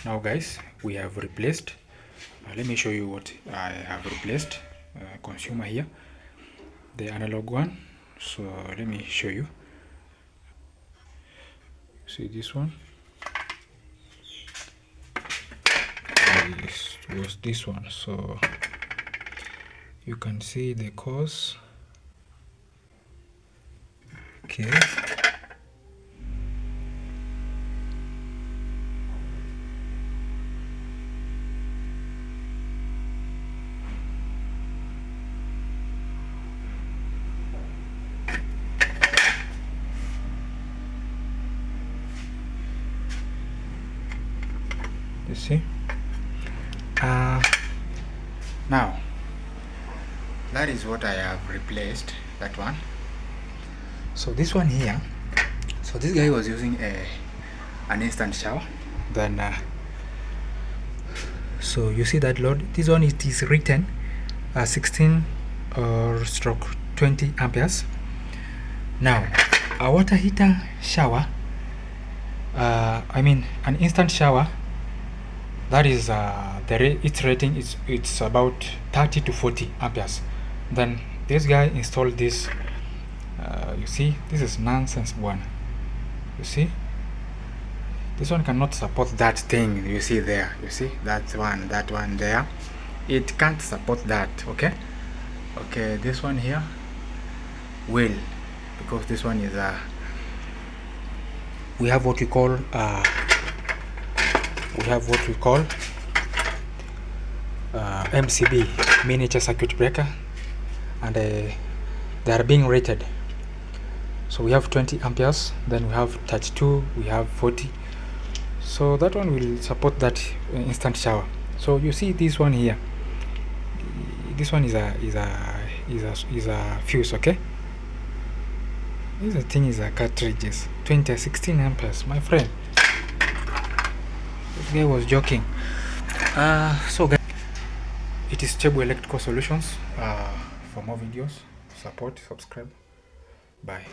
Now guys, we have replaced, let me show you what I have replaced. Consumer here, the analog one. So let me show you. See this one, this was this one. So you can see the cause. Okay, you see. Now that is what I have replaced, that one. So this one here, so this guy was using an instant shower. Then so you see that load, this one it is written 16 or stroke 20 amperes. Now a water heater shower, I mean an instant shower, that is its rating is it's about 30 to 40 amperes. Then this guy installed this. You see, this is nonsense one. You see, this one cannot support that thing you see there. You see that one there, it can't support that. Okay, this one here will, because this one is we have what we call MCB, miniature circuit breaker, and they are being rated. So we have 20 amperes, then we have 32, we have 40. So that one will support that instant shower. So you see this one here, this one is a fuse. Okay, this thing is a cartridges, 16 amperes, my friend. This guy was joking. So guys, it is Chebu Electrical Solutions. For more videos, support, subscribe. Bye.